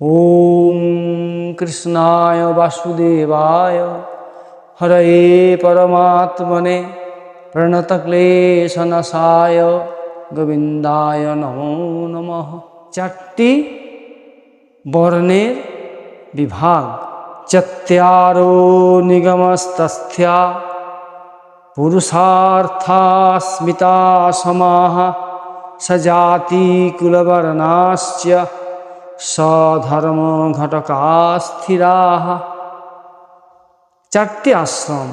ओम कृष्णाय वासुदेवाय हरये परमात्मने प्रणतक्लेशनाशाय गोविंदाय नमो नमः। चारटी বর্ণের বিভাগ। চত্যারো নিগমস্তস্থ্যা পুরুষার্থাস্মিতা সমাহ সজাতি কুলবর্ণাশ্চ সধর্ম ঘটকা স্থিরাঃ। চারটি আশ্রম,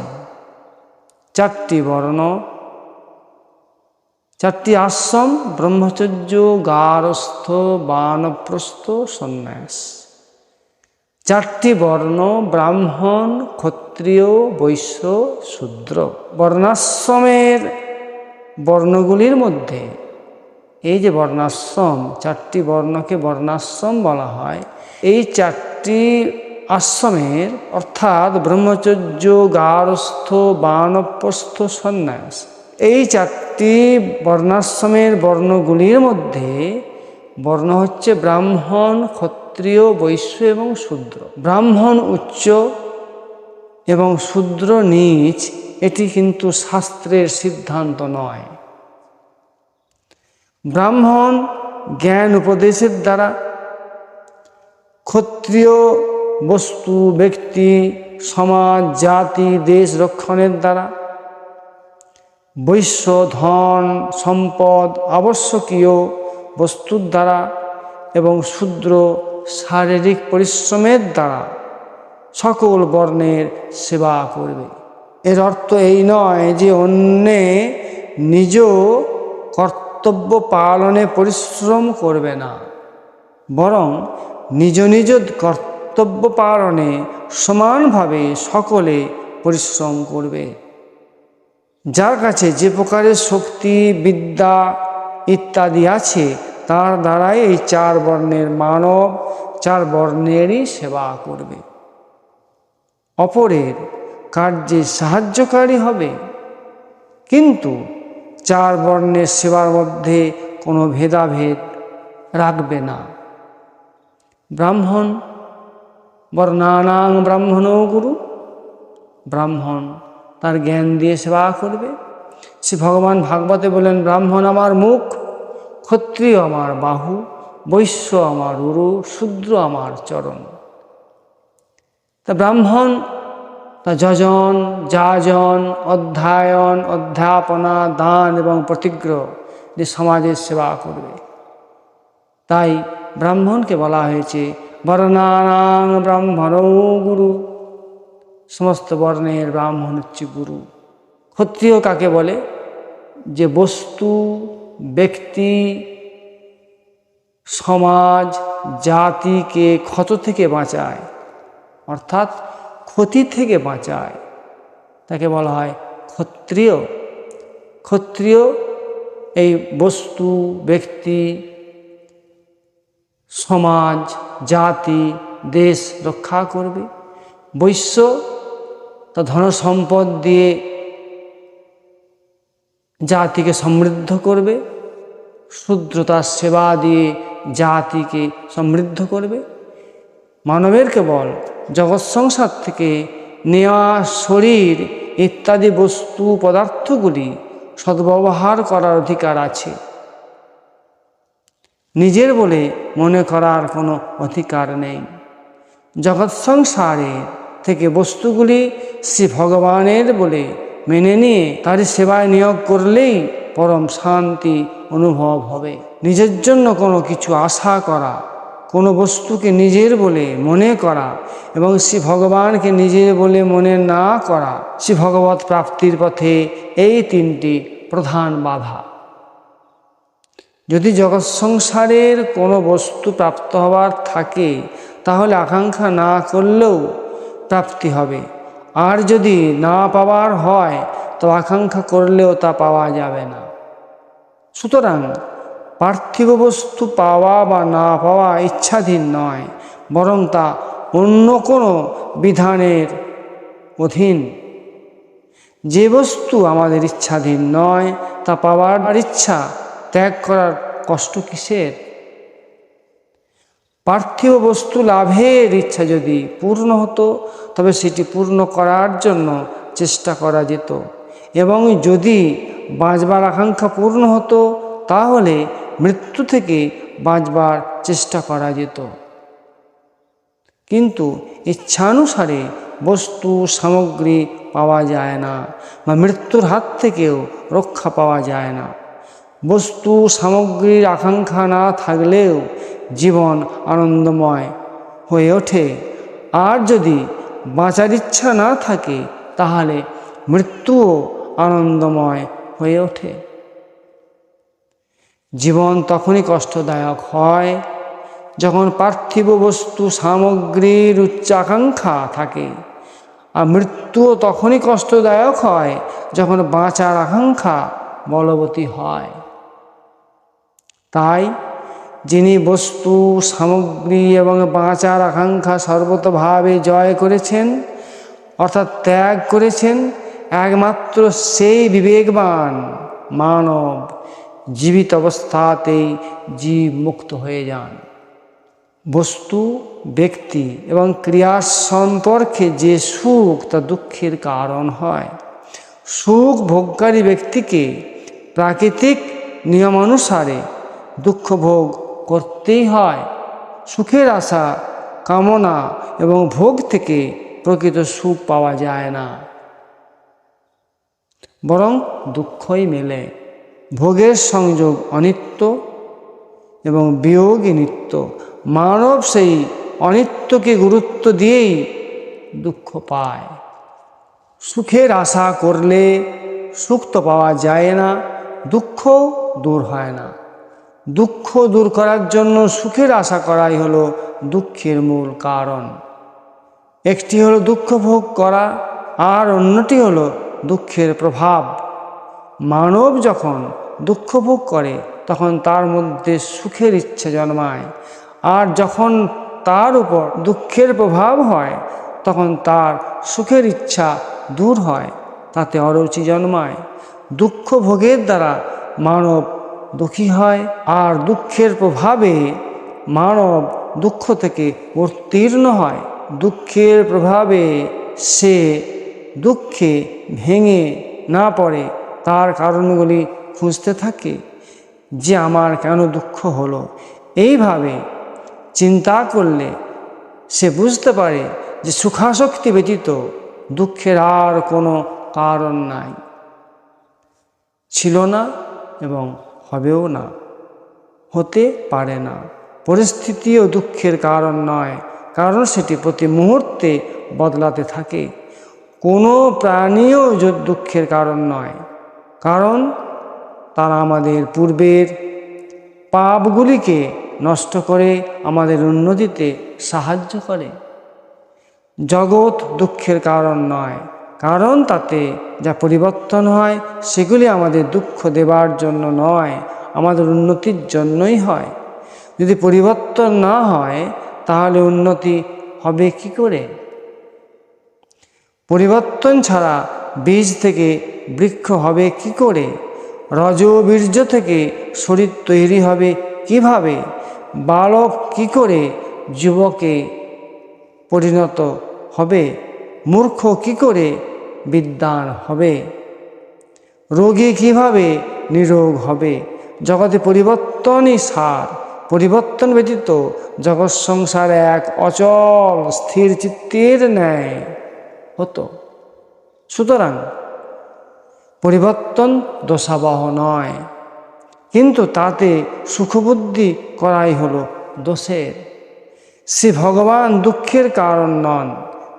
চারটি বর্ণ, চারটি আশ্রম: ব্রহ্মচর্য, গারস্থ, বানপ্রস্থ, সন্ন্যাস। চারটি বর্ণ: ব্রাহ্মণ, ক্ষত্রিয়, বৈশ্য, শূদ্র। বর্ণাশ্রমের বর্ণগুলির মধ্যে এই যে বর্ণাশ্রম, চারটি বর্ণকে বর্ণাশ্রম বলা হয়। এই চারটি আশ্রমের অর্থাৎ ব্রহ্মচর্য, গারস্থ, বানপ্রস্থ, সন্ন্যাস, এই চারটি বর্ণাশ্রমের বর্ণগুলির মধ্যে বর্ণ হচ্ছে ব্রাহ্মণ, ক্ষত্রিয়, বৈশ্য এবং শূদ্র। ব্রাহ্মণ উচ্চ এবং শূদ্র নীচ, এটি কিন্তু শাস্ত্রের সিদ্ধান্ত নয়। ব্রাহ্মণ জ্ঞান উপদেশের দ্বারা, ক্ষত্রিয় বস্তু, ব্যক্তি, সমাজ, জাতি, দেশ রক্ষণের দ্বারা, বৈশ্য ধন সম্পদ আবশ্যকীয় বস্তুর দ্বারা এবং শূদ্র শারীরিক পরিশ্রমের দ্বারা সকল বর্ণের সেবা করবে। এর অর্থ এই নয় যে অন্যে নিজ কর্তব্য পালনে পরিশ্রম করবে না, বরং নিজ নিজ কর্তব্য পালনে সমানভাবে সকলে পরিশ্রম করবে। যার কাছে যে প্রকারের শক্তি, বিদ্যা ইত্যাদি আছে, তার দ্বারাই এই চার বর্ণের মানব চার বর্ণেরই সেবা করবে, অপরের কার্যে সাহায্যকারী হবে, কিন্তু চার বর্ণের সেবার মধ্যে কোনো ভেদাভেদ রাখবে না। ব্রাহ্মণ বর্ণানাং ব্রাহ্মণো গুরু, ব্রাহ্মণ তার জ্ঞান দিয়ে সেবা করবে। শ্রী ভগবান ভাগবতে বলেন, ব্রাহ্মণ আমার মুখ, ক্ষত্রিয় আমার বাহু, বৈশ্য আমার উরু, শূদ্র আমার চরণ। তা ব্রাহ্মণ তা যজন, যাজন, অধ্যায়ন, অধ্যাপনা, দান এবং প্রতিগ্রহ যে সমাজের সেবা করবে। তাই ব্রাহ্মণকে বলা হয়েছে বর্ণানাং ব্রাহ্মণো গুরু, সমস্ত বর্ণের ব্রাহ্মণ হচ্ছে গুরু। ক্ষত্রিয় কাকে বলে? যে বস্তু, ব্যক্তি, সমাজ, জাতিকে ক্ষত থেকে বাঁচায়, অর্থাৎ ক্ষতি থেকে বাঁচায়, তাকে বলা হয় ক্ষত্রিয়। ক্ষত্রিয় এই বস্তু, ব্যক্তি, সমাজ, জাতি, দেশ রক্ষা করবে। বৈশ্য তা ধন সম্পদ দিয়ে জাতিকে সমৃদ্ধ করবে। শূদ্র তার সেবা দিয়ে জাতিকে সমৃদ্ধ করবে। মানবের কেবল জগৎ সংসার থেকে নেওয়া শরীর ইত্যাদি বস্তু পদার্থগুলি সদ্ব্যবহার করার অধিকার আছে, নিজের বলে মনে করার কোনো অধিকার নেই। জগৎ সংসারে থেকে বস্তুগুলি শ্রী ভগবানের বলে মেনে নিয়ে তারই সেবায় নিয়োগ করলেই পরম শান্তি অনুভব হবে। নিজের জন্য কোনো কিছু আশা করা, কোনো বস্তুকে নিজের বলে মনে করা এবং শ্রী ভগবানকে নিজের বলে মনে না করা শ্রী ভগবৎ প্রাপ্তির পথে এই তিনটি প্রধান বাধা। যদি জগৎ সংসারের কোনো বস্তু প্রাপ্ত হবার থাকে, তাহলে আকাঙ্ক্ষা না করলেও প্রাপ্তি হবে, আর যদি না পাওয়ার হয় তো আকাঙ্ক্ষা করলেও তা পাওয়া যাবে না। সুতরাং পার্থিব বস্তু পাওয়া বা না পাওয়া ইচ্ছাধীন নয়, বরং তা অন্য কোনো বিধানের অধীন। যে বস্তু আমাদের ইচ্ছাধীন নয় তা পাওয়ার ইচ্ছা ত্যাগ করার কষ্ট কিসের? পার্থিব বস্তু লাভের ইচ্ছা যদি পূর্ণ হতো তবে সেটি পূর্ণ করার জন্য চেষ্টা করা যেত, এবং যদি বাঁচবার আকাঙ্ক্ষা পূর্ণ হতো তাহলে মৃত্যু থেকে বাঁচবার চেষ্টা করা যেত। কিন্তু ইচ্ছানুসারে বস্তু সামগ্রী পাওয়া যায় না, বা মৃত্যুর হাত থেকেও রক্ষা পাওয়া যায় না। বস্তু সামগ্রীর আকাঙ্ক্ষা না থাকলেও জীবন আনন্দময় হয়ে ওঠে, আর যদি বাঁচার ইচ্ছা না থাকে তাহলে মৃত্যুও আনন্দময় হয়ে ওঠে। জীবন তখনই কষ্টদায়ক হয় যখন পার্থিব বস্তু সামগ্রীর উচ্চাকাঙ্ক্ষা থাকে, আর মৃত্যুও তখনই কষ্টদায়ক হয় যখন বাঁচার আকাঙ্ক্ষা বলবতী হয়। তাই যিনি বস্তু সামগ্রী এবং বাঁচার আকাঙ্ক্ষা সর্বতোভাবে জয় করেছেন, অর্থাৎ ত্যাগ করেছেন, একমাত্র সেই বিবেকবান মানব জীবিত অবস্থাতেই জীব মুক্ত হয়ে যান। বস্তু, ব্যক্তি এবং ক্রিয়ার সম্পর্কে যে সুখ তা দুঃখের কারণ হয়। সুখ ভোগকারী ব্যক্তিকে প্রাকৃতিক নিয়মানুসারে দুঃখ ভোগ করতেই হয়। সুখের আশা, কামনা এবং ভোগ থেকে প্রকৃত সুখ পাওয়া যায় না, বরং দুঃখই মেলে। ভোগের সংযোগ অনিত্য এবং বিয়োগই নিত্য। মানব সেই অনিত্যকে গুরুত্ব দিয়েই দুঃখ পায়। সুখের আশা করলে সুখ তো পাওয়া যায় না, দুঃখ দূর হয় না। দুঃখ দূর করার জন্য সুখের আশা করাই হলো দুঃখের মূল কারণ। একটি হলো দুঃখ ভোগ করা, আর অন্যটি হলো দুঃখের প্রভাব। মানব যখন দুঃখ ভোগ করে তখন তার মধ্যে সুখের ইচ্ছে জন্মায়, আর যখন তার উপর দুঃখের প্রভাব হয় তখন তার সুখের ইচ্ছা দূর হয়, তাতে অরুচি জন্মায়। দুঃখ ভোগের দ্বারা মানব দুঃখী হয়, আর দুঃখের প্রভাবে মানব দুঃখ থেকে উত্তীর্ণ হয়। দুঃখের প্রভাবে সে দুঃখে ভেঙে না পড়ে তার কারণগুলি খুঁজতে থাকে, যে আমার কেন দুঃখ হলো। এইভাবে চিন্তা করলে সে বুঝতে পারে যে সুখাসক্তি ব্যতীত দুঃখের আর কোনো কারণ নাই, ছিল না এবং হবেও না, হতে পারে না। পরিস্থিতিও দুঃখের কারণ নয়, কারণ সেটি প্রতি মুহূর্তে বদলাতে থাকে। কোনো প্রাণীও দুঃখের কারণ নয়, কারণ তারা আমাদের পূর্বের পাপগুলিকে নষ্ট করে আমাদের উন্নতিতে সাহায্য করে। জগৎ দুঃখের কারণ নয়, কারণ তাতে যা পরিবর্তন হয় সেগুলি আমাদের দুঃখ দেবার জন্য নয়, আমাদের উন্নতির জন্যই হয়। যদি পরিবর্তন না হয় তাহলে উন্নতি হবে কি করে? পরিবর্তন ছাড়া বীজ থেকে বৃক্ষ হবে কি করে? রজবীর্য থেকে শরীর তৈরি হবে কিভাবে? বালক কি করে যুবকে পরিণত হবে? মূর্খ কি করে বিদ্বান হবে? রোগী কিভাবে নিরোগ হবে? জগতে পরিবর্তনই সার। পরিবর্তন ব্যতীত জগৎ সংসার এক অচল স্থির চিত্তের ন্যায় হতো। সুতরাং পরিবর্তন দোষাবহ নয়, কিন্তু তাতে সুখবুদ্ধি করাই হলো দোষের। শ্রী ভগবান দুঃখের কারণ নন,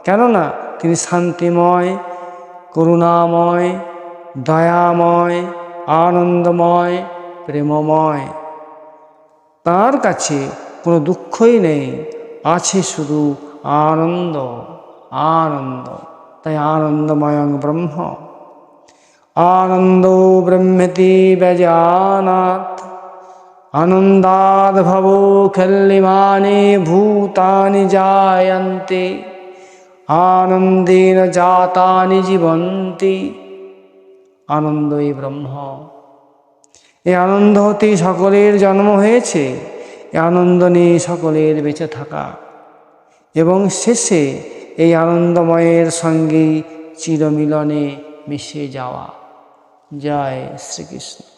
কেননা তিনি শান্তিময়, করুণাময়, দয়াময়, আনন্দময়, প্রেমময়। তার কাছে কোনো দুঃখই নেই, আছে শুধু আনন্দ। আনন্দ, তাই আনন্দময়ং ব্রহ্ম। আনন্দো ব্রহ্মেতি ব্যজানাৎ, আনন্দাদ ভবো খিল্লিমানি ভূতানি জায়ন্তে, আনন্দেন জাতানি জীবন্তি। আনন্দই ব্রহ্ম। এই আনন্দ হতেই সকলের জন্ম হয়েছে। এই আনন্দ নিয়ে সকলের বেঁচে থাকা এবং শেষে এই আনন্দময়ের সঙ্গেই চিরমিলনে মিশে যাওয়া। জয় শ্রীকৃষ্ণ।